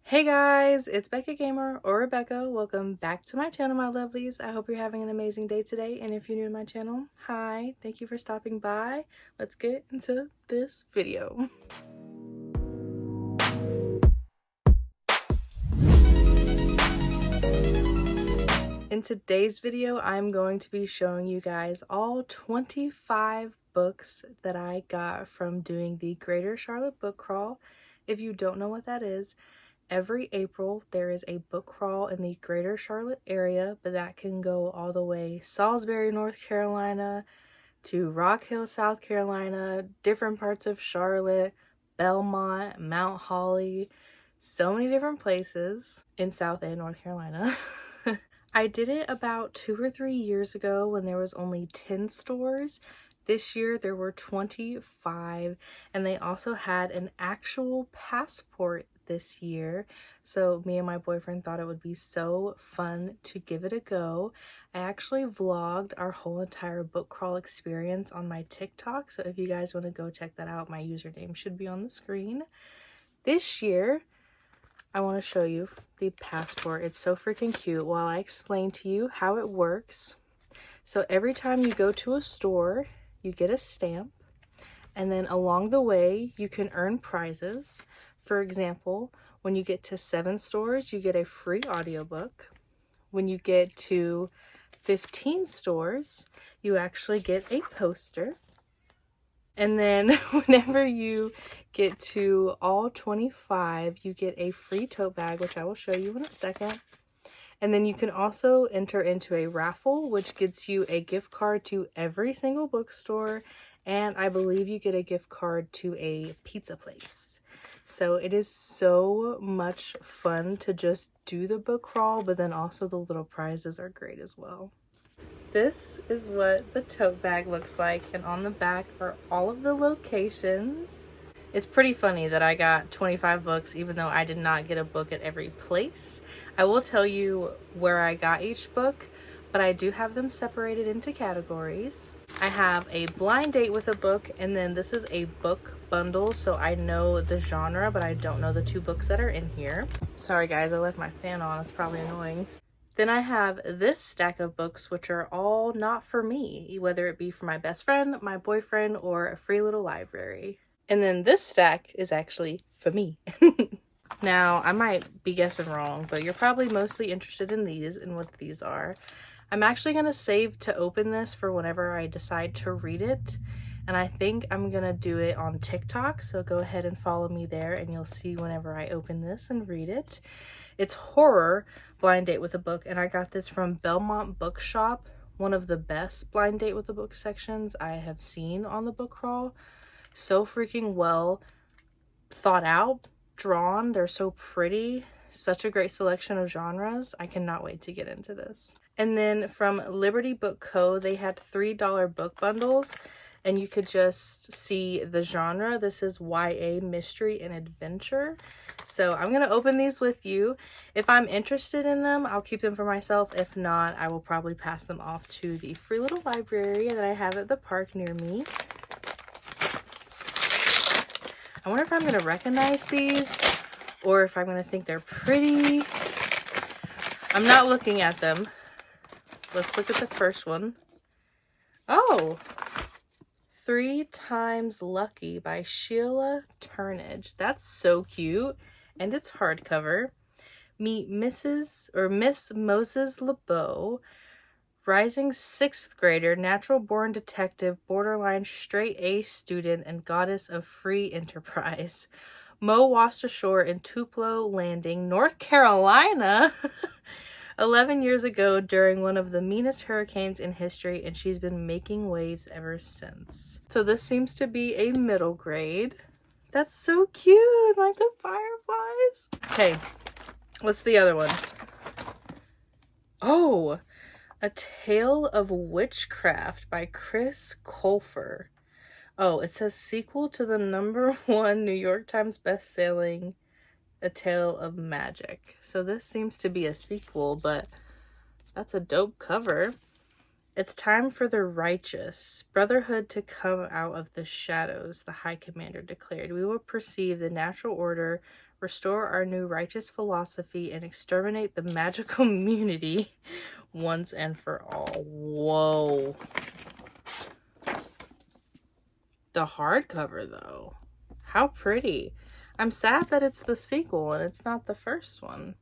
Hey guys, it's Becca Gamer or Rebecca. Welcome back to my channel, my lovelies. I hope you're having an amazing day today. And if you're new to my channel, hi, thank you for stopping by. Let's get into this video. In today's video, I'm going to be showing you guys all 25 books that I got from doing the Greater Charlotte Book Crawl. If you don't know what that is, every April there is a book crawl in the Greater Charlotte area, but that can go all the way Salisbury, North Carolina to Rock Hill, South Carolina, different parts of Charlotte, Belmont, Mount Holly, so many different places in South and North Carolina. I did it about 2 or 3 years ago when there was only 10 stores. This year there were 25, and they also had an actual passport this year. So me and my boyfriend thought it would be so fun to give it a go. I actually vlogged our whole entire book crawl experience on my TikTok. So if you guys want to go check that out, my username should be on the screen. This year, I want to show you the passport. It's so freaking cute while I explain to you how it works. So every time you go to a store, you get a stamp, and then along the way you can earn prizes. For example, when you get to 7 stores, you get a free audiobook. When you get to 15 stores, you actually get a poster. And then whenever you get to all 25, you get a free tote bag, which I will show you in a second. And then you can also enter into a raffle, which gets you a gift card to every single bookstore. And I believe you get a gift card to a pizza place. So it is so much fun to just do the book crawl, but then also the little prizes are great as well. This is what the tote bag looks like, and on the back are all of the locations. It's pretty funny that I got 25 books even though I did not get a book at every place. I will tell you where I got each book, but I do have them separated into categories. I have a blind date with a book, and then this is a book bundle, so I know the genre, but I don't know the 2 books that are in here. Sorry guys, I left my fan on. It's probably annoying. Then I have this stack of books, which are all not for me, whether it be for my best friend, my boyfriend, or a free little library. And then this stack is actually for me. Now, I might be guessing wrong, but you're probably mostly interested in these and what these are. I'm actually going to save to open this for whenever I decide to read it. And I think I'm going to do it on TikTok, so go ahead and follow me there and you'll see whenever I open this and read it. It's horror blind date with a book, and I got this from Belmont Bookshop, one of the best blind date with a book sections I have seen on the book crawl. So freaking well thought out, drawn, they're so pretty, such a great selection of genres. I cannot wait to get into this. And then from Liberty Book Co., they had $3 book bundles, and you could just see the genre. This is YA mystery and adventure. So I'm going to open these with you. If I'm interested in them, I'll keep them for myself. If not, I will probably pass them off to the free little library that I have at the park near me. I wonder if I'm going to recognize these or if I'm going to think they're pretty. I'm not looking at them. Let's look at the first one. Oh! 3 Times Lucky by Sheila Turnage. That's so cute. And it's hardcover. Meet Miss Moses LeBeau, rising 6th grader, natural-born detective, borderline straight-A student, and goddess of free enterprise. Mo washed ashore in Tupelo Landing, North Carolina, 11 years ago during one of the meanest hurricanes in history, and she's been making waves ever since. So this seems to be a middle grade. That's so cute, like the fireflies. Okay, what's the other one? Oh, A Tale of Witchcraft by Chris Colfer. Oh, it says sequel to the #1 New York Times bestselling A Tale of Magic. So this seems to be a sequel, but that's a dope cover. It's time for the righteous brotherhood to come out of the shadows, the High Commander declared. We will perceive the natural order Restore our new righteous philosophy and exterminate the magical community once and for all. Whoa. The hardcover, though. How pretty. I'm sad that it's the sequel and it's not the first one.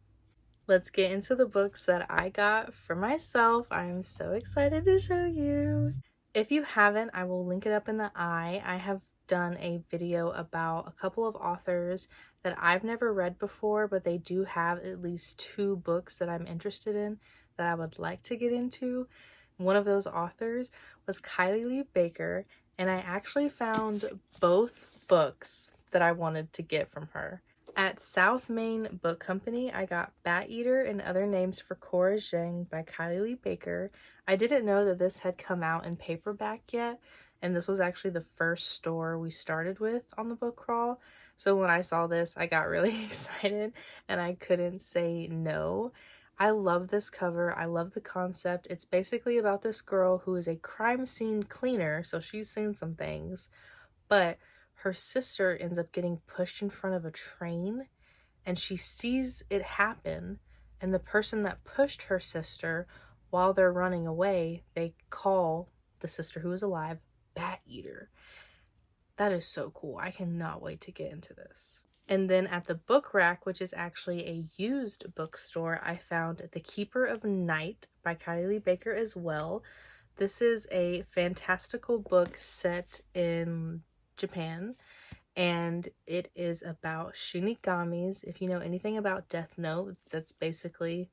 Let's get into the books that I got for myself. I am so excited to show you. If you haven't, I will link it up in the eye. I have done a video about a couple of authors that I've never read before, but they do have at least 2 books that I'm interested in that I would like to get into. One of those authors was Kylie Lee Baker, and I actually found both books that I wanted to get from her. At South Main Book Company, I got Bat Eater and Other Names for Cora Zheng by Kylie Lee Baker. I didn't know that this had come out in paperback yet, and this was actually the first store we started with on the book crawl. So when I saw this, I got really excited and I couldn't say no. I love this cover. I love the concept. It's basically about this girl who is a crime scene cleaner, so she's seen some things, but her sister ends up getting pushed in front of a train and she sees it happen, and the person that pushed her sister, while they're running away, they call the sister who is alive Bat Eater. That is so cool. I cannot wait to get into this. And then at the book rack, which is actually a used bookstore, I found The Keeper of Night by Kylie Lee Baker as well. This is a fantastical book set in Japan, and it is about shinigamis. If you know anything about Death Note, that's basically,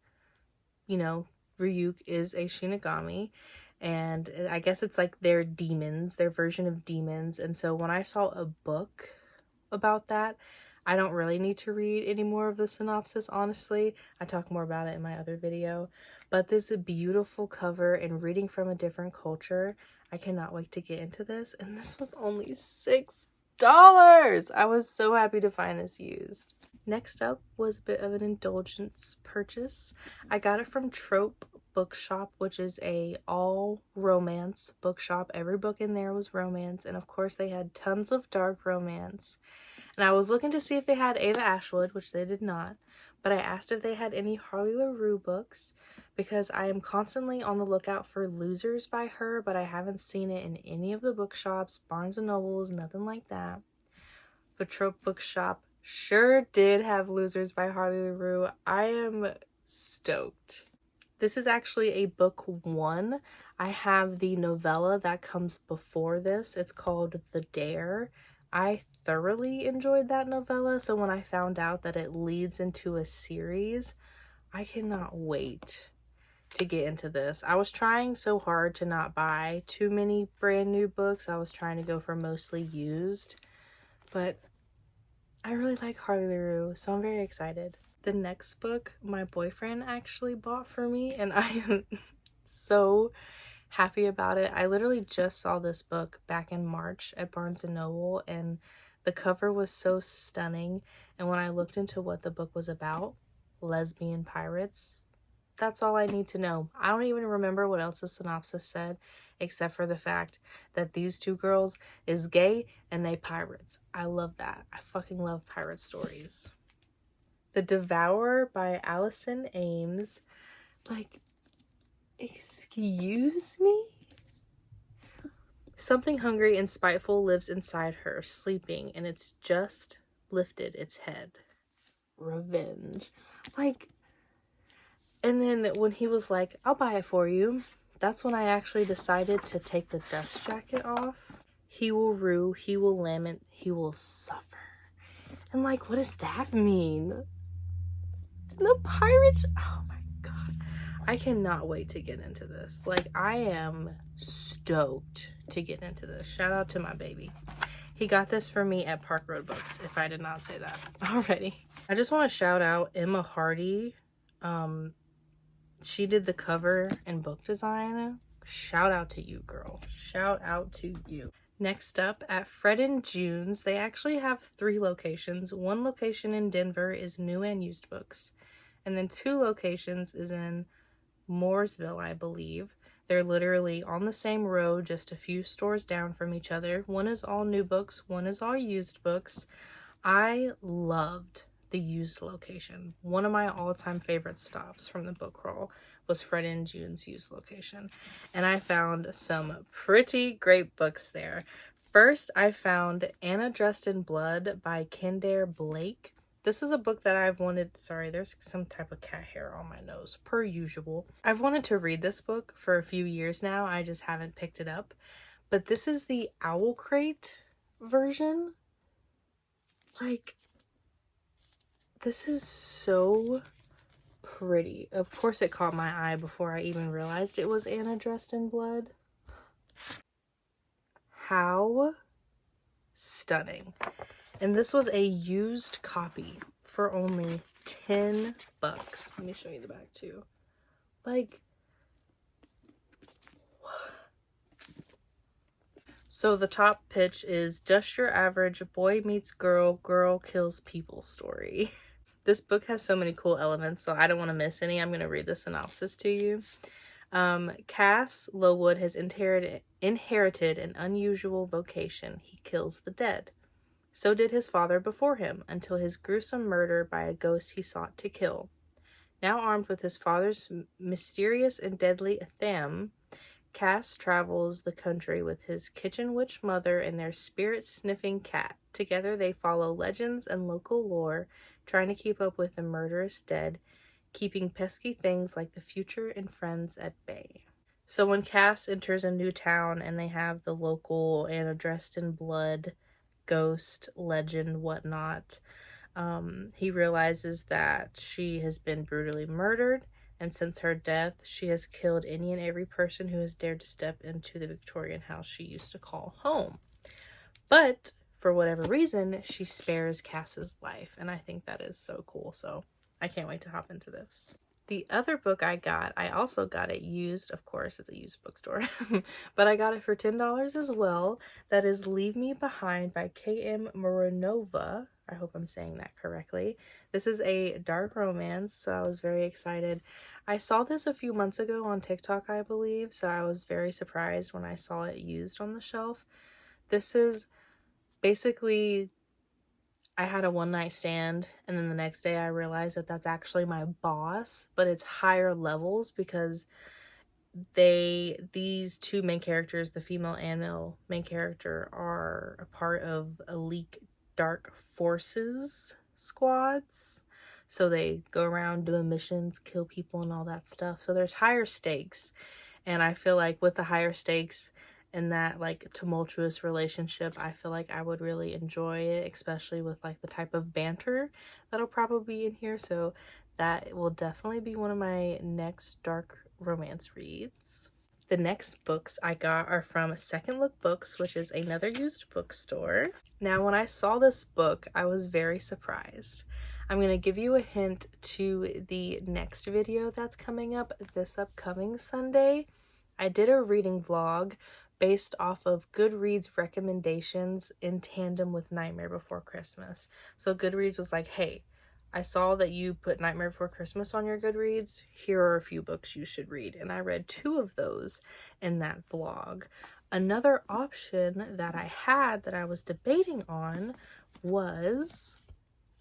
you know, Ryuk is a shinigami, and I guess it's like their demons, their version of demons. And so when I saw a book about that, I don't really need to read any more of the synopsis, honestly. I talk more about it in my other video. But this beautiful cover and reading from a different culture, I cannot wait to get into this. And this was only $6. I was so happy to find this used. Next up was a bit of an indulgence purchase. I got it from Trope Bookshop, which is a all romance bookshop. Every book in there was romance, and of course they had tons of dark romance. And I was looking to see if they had Ava Ashwood, which they did not, but I asked if they had any Harley LaRue books because I am constantly on the lookout for Losers by her, but I haven't seen it in any of the bookshops, Barnes & Nobles, nothing like that. But Trope Bookshop sure did have Losers by Harley LaRue. I am stoked. This is actually a book 1. I have the novella that comes before this. It's called The Dare. I thoroughly enjoyed that novella, so when I found out that it leads into a series, I cannot wait to get into this. I was trying so hard to not buy too many brand new books. I was trying to go for mostly used, but I really like Harley LaRue, so I'm very excited. The next book my boyfriend actually bought for me, and I am so happy about it. I literally just saw this book back in March at Barnes & Noble, and the cover was so stunning. And when I looked into what the book was about, lesbian pirates, that's all I need to know. I don't even remember what else the synopsis said, except for the fact that these 2 girls is gay and they pirates. I love that. I fucking love pirate stories. The Devourer by Allison Ames. Like, excuse me? Something hungry and spiteful lives inside her, sleeping, and it's just lifted its head. Revenge. Like, and then when he was like, I'll buy it for you, that's when I actually decided to take the dust jacket off. He will rue, he will lament, he will suffer. And like, what does that mean? The pirates, oh my god. I cannot wait to get into this. Like, I am stoked to get into this. Shout out to my baby. He got this for me at Park Road Books, if I did not say that already. I just want to shout out Emma Hardy. She did the cover and book design. Shout out to you, girl. Shout out to you. Next up, at Fred and June's, they actually have 3 locations. One location in Denver is new and used books. And then 2 locations is in Mooresville, I believe. They're literally on the same road, just a few stores down from each other. One is all new books, one is all used books. I loved the used location. One of my all-time favorite stops from the book crawl was Fred and June's used location, and I found some pretty great books there. First, I found Anna Dressed in Blood by Kendare Blake. This is a book that I've wanted, sorry, there's some type of cat hair on my nose, per usual. I've wanted to read this book for a few years now, I just haven't picked it up. But this is the Owl Crate version. Like, this is so pretty. Of course it caught my eye before I even realized it was Anna Dressed in Blood. How stunning. And this was a used copy for only 10 bucks. Let me show you the back too. Like, so the top pitch is just your average boy meets girl, girl kills people story. This book has so many cool elements, so I don't want to miss any. I'm going to read the synopsis to you. Cass Lowood has inherited an unusual vocation. He kills the dead. So did his father before him, until his gruesome murder by a ghost he sought to kill. Now armed with his father's mysterious and deadly athame, Cass travels the country with his kitchen witch mother and their spirit-sniffing cat. Together they follow legends and local lore, trying to keep up with the murderous dead, keeping pesky things like the future and friends at bay. So when Cass enters a new town and they have the local Anna Dressed in Blood ghost legend whatnot, he realizes that she has been brutally murdered, and since her death she has killed any and every person who has dared to step into the Victorian house she used to call home. But for whatever reason she spares Cass's life, and I think that is so cool, so I can't wait to hop into this. The other book I also got it used. Of course, it's a used bookstore, but I got it for $10 as well. That is Leave Me Behind by K.M. Moronova. I hope I'm saying that correctly. This is a dark romance, so I was very excited. I saw this a few months ago on TikTok, I believe, so I was very surprised when I saw it used on the shelf. This is basically, I had a one-night stand, and then the next day I realized that that's actually my boss, but it's higher levels because these two main characters, the female and male main character, are a part of elite dark forces squads. So they go around doing missions, kill people and all that stuff. So there's higher stakes, and I feel like with the higher stakes and that like tumultuous relationship, I feel like I would really enjoy it, especially with like the type of banter that'll probably be in here. So that will definitely be one of my next dark romance reads. The next books I got are from Second Look Books, which is another used bookstore. Now, when I saw this book, I was very surprised. I'm going to give you a hint to the next video that's coming up this upcoming Sunday. I did a reading vlog based off of Goodreads recommendations in tandem with Nightmare Before Christmas. So Goodreads was like, hey, I saw that you put Nightmare Before Christmas on your Goodreads. Here are a few books you should read. And I read 2 of those in that vlog. Another option that I had that I was debating on was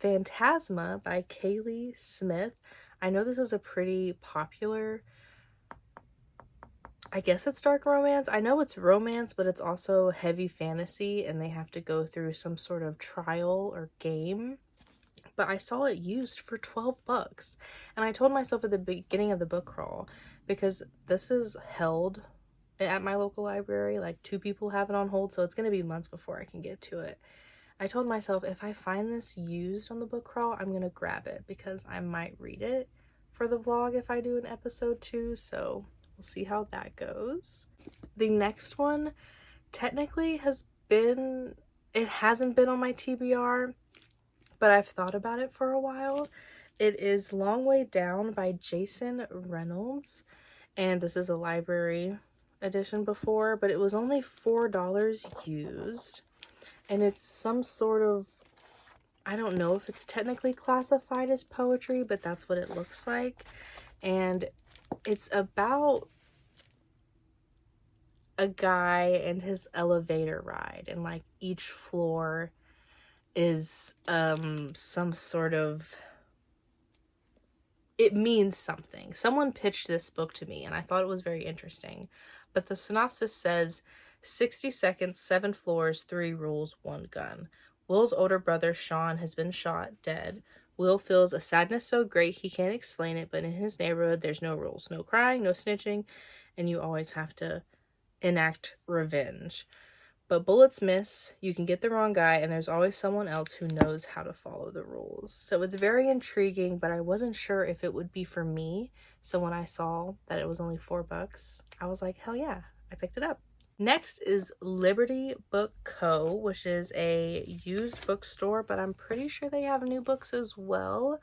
Phantasma by Kaylee Smith. I know this is a pretty popular, I guess it's dark romance. I know it's romance, but it's also heavy fantasy, and they have to go through some sort of trial or game. But I saw it used for 12 bucks. And I told myself at the beginning of the book crawl, because this is held at my local library, like 2 people have it on hold, so it's going to be months before I can get to it. I told myself if I find this used on the book crawl, I'm going to grab it because I might read it for the vlog if I do an episode 2, so we'll see how that goes. The next one technically it hasn't been on my TBR, but I've thought about it for a while. It is Long Way Down by Jason Reynolds, and this is a library edition before, but it was only $4 used, and it's some sort of, I don't know if it's technically classified as poetry, but that's what it looks like. And it's about a guy and his elevator ride, and like each floor is some sort of, it means something. Someone pitched this book to me and I thought it was very interesting. But the synopsis says 60 seconds, 7 floors, 3 rules, 1 gun. Will's older brother Sean has been shot dead. Will feels a sadness so great he can't explain it, but in his neighborhood there's no rules, no crying, no snitching, and you always have to enact revenge. But bullets miss, you can get the wrong guy, and there's always someone else who knows how to follow the rules. So it's very intriguing, but I wasn't sure if it would be for me. So when I saw that it was only $4, I was like, hell yeah, I picked it up. Next is Liberty Book Co., which is a used bookstore, but I'm pretty sure they have new books as well.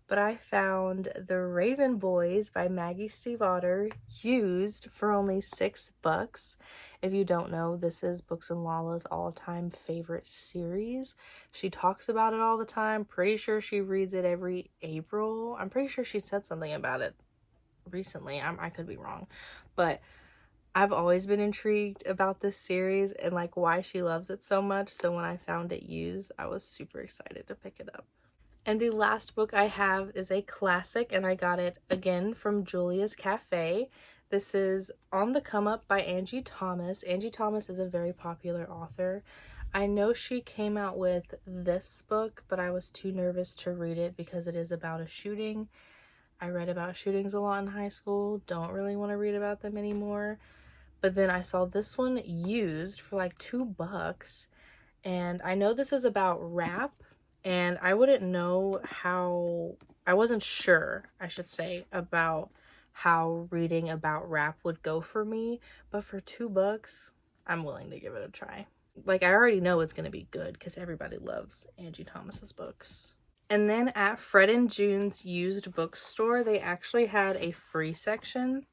But I found The Raven Boys by Maggie Stiefvater used for only $6. If you don't know, this is Books and Lala's all-time favorite series. She talks about it all the time. Pretty sure she reads it every April. I'm pretty sure she said something about it recently. I could be wrong. But I've always been intrigued about this series and like why she loves it so much. So when I found it used, I was super excited to pick it up. And the last book I have is a classic, and I got it again from Julia's Cafe. This is On the Come Up by Angie Thomas. Angie Thomas is a very popular author. I know she came out with this book, but I was too nervous to read it because it is about a shooting. I read about shootings a lot in high school. Don't really want to read about them anymore. But then I saw this one used for like $2. And I know this is about rap. And I wouldn't know how, I wasn't sure, I should say, about how reading about rap would go for me. But for $2, I'm willing to give it a try. Like, I already know it's going to be good because everybody loves Angie Thomas's books. And then at Fred and June's used bookstore, they actually had a free section.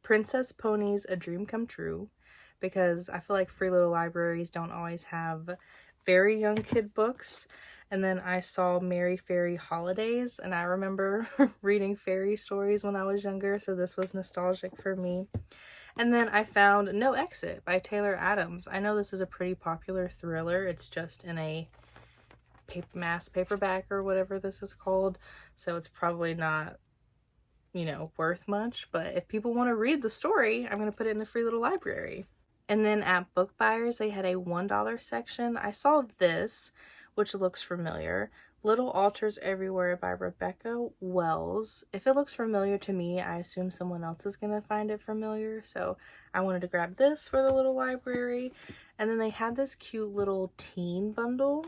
Princess Ponies, A Dream Come True. Because I feel like Free Little Libraries don't always have very young kid books. And then I saw Merry Fairy Holidays, and I remember reading fairy stories when I was younger, so this was nostalgic for me. And then I found No Exit by Taylor Adams. I know this is a pretty popular thriller. It's just in a mass paperback or whatever this is called, so it's probably not, you know, worth much. But if people want to read the story, I'm going to put it in the Free Little Library. And then at Book Buyers, they had a $1 section. I saw this, which looks familiar. Little Altars Everywhere by Rebecca Wells. If it looks familiar to me, I assume someone else is going to find it familiar. So I wanted to grab this for the little library. And then they had this cute little teen bundle.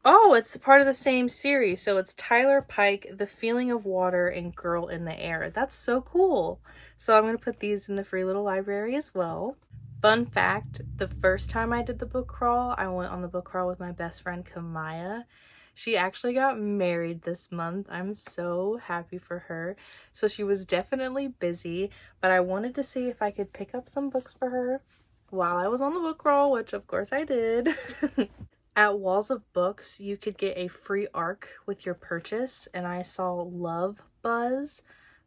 Oh, it's part of the same series. So it's Tyler Pike, The Feeling of Water, and Girl in the Air. That's so cool. So I'm going to put these in the Free Little Library as well. Fun fact, the first time I did the book crawl, I went on the book crawl with my best friend Kamaya. She actually got married this month. I'm so happy for her. So she was definitely busy, but I wanted to see if I could pick up some books for her while I was on the book crawl, which of course I did. At Walls of Books, you could get a free ARC with your purchase, and I saw Love Buzz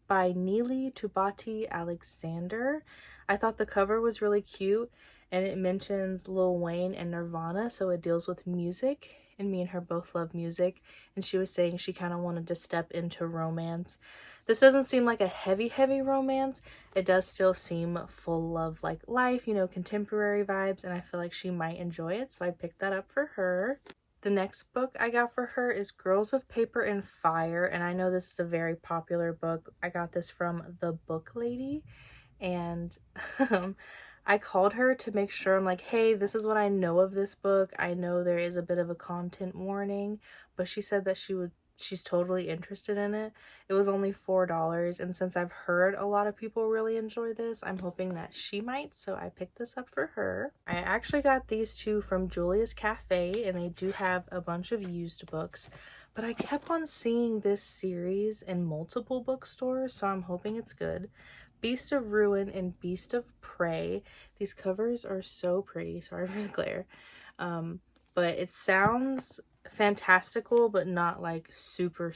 by Neely Tubati Alexander. I thought the cover was really cute, and it mentions Lil Wayne and Nirvana, so it deals with music, and me and her both love music, and she was saying she kind of wanted to step into romance. This doesn't seem like a heavy romance. It does still seem full of like life, you know, contemporary vibes, and I feel like she might enjoy it, so I picked that up for her. The next book I got for her is Girls of Paper and Fire, and I know this is a very popular book. I got this from The Book Lady, and I called her to make sure. I'm like, hey, this is what I know of this book. I know there is a bit of a content warning, but she said that she's totally interested in it. It was only $4, and since I've heard a lot of people really enjoy this, I'm hoping that she might, so I picked this up for her. I actually got these two from Julia's Cafe, and they do have a bunch of used books, but I kept on seeing this series in multiple bookstores, so I'm hoping it's good. Beast of Ruin and Beast of Prey. These covers are so pretty. Sorry for the glare. But it sounds fantastical, but not like super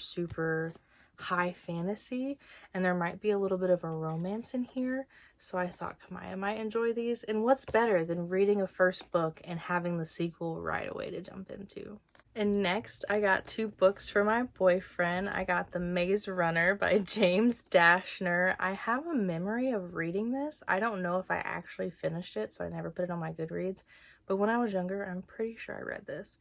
high fantasy, and there might be a little bit of a romance in here. So I thought Kamaya might enjoy these. And what's better than reading a first book and having the sequel right away to jump into? And next, I got 2 books for my boyfriend. I got The Maze Runner by James Dashner. I have a memory of reading this. I don't know if I actually finished it, so I never put it on my Goodreads. But when I was younger, I'm pretty sure I read this.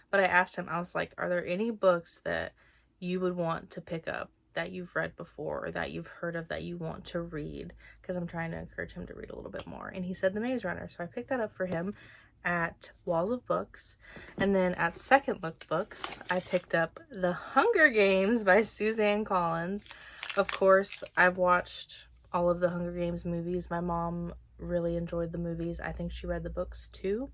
But I asked him, I was like, are there any books that you would want to pick up that you've read before or that you've heard of that you want to read? Because I'm trying to encourage him to read a little bit more. And he said The Maze Runner, so I picked that up for him at Walls of Books. And then at Second Look Books, I picked up The Hunger Games by Suzanne Collins. Of course, I've watched all of the Hunger Games movies. My mom really enjoyed the movies. I think she read the books too.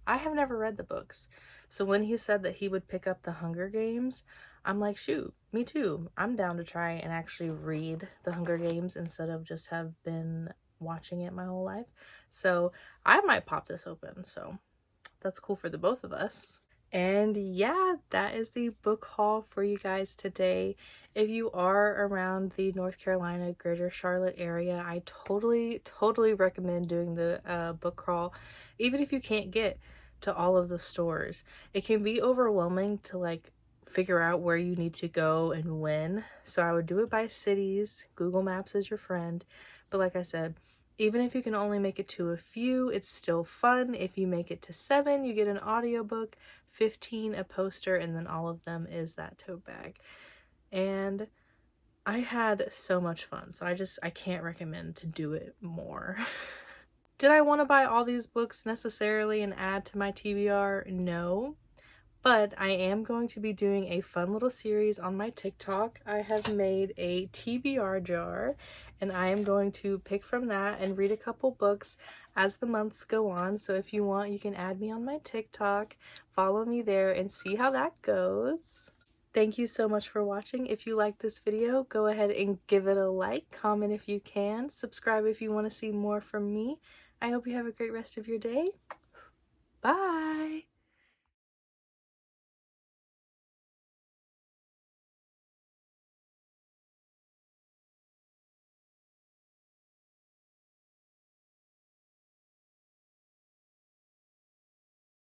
I have never read the books. So when he said that he would pick up The Hunger Games, I'm like, shoot, me too. I'm down to try and actually read The Hunger Games instead of just have been watching it my whole life. So I might pop this open. So that's cool for the both of us. And yeah, that is the book haul for you guys today. If you are around the North Carolina, Greater Charlotte area, I totally recommend doing the book crawl, even if you can't get to all of the stores. It can be overwhelming to like figure out where you need to go and when. So I would do it by cities. Google Maps is your friend. But like I said, even if you can only make it to a few, it's still fun. If you make it to 7, you get an audiobook, 15 a poster, and then all of them is that tote bag. And I had so much fun, so I can't recommend to do it more. Did I want to buy all these books necessarily and add to my TBR? No. But I am going to be doing a fun little series on my TikTok. I have made a TBR jar, and I am going to pick from that and read a couple books as the months go on. So if you want, you can add me on my TikTok, follow me there, and see how that goes. Thank you so much for watching. If you like this video, go ahead and give it a like, comment if you can, subscribe if you want to see more from me. I hope you have a great rest of your day. Bye!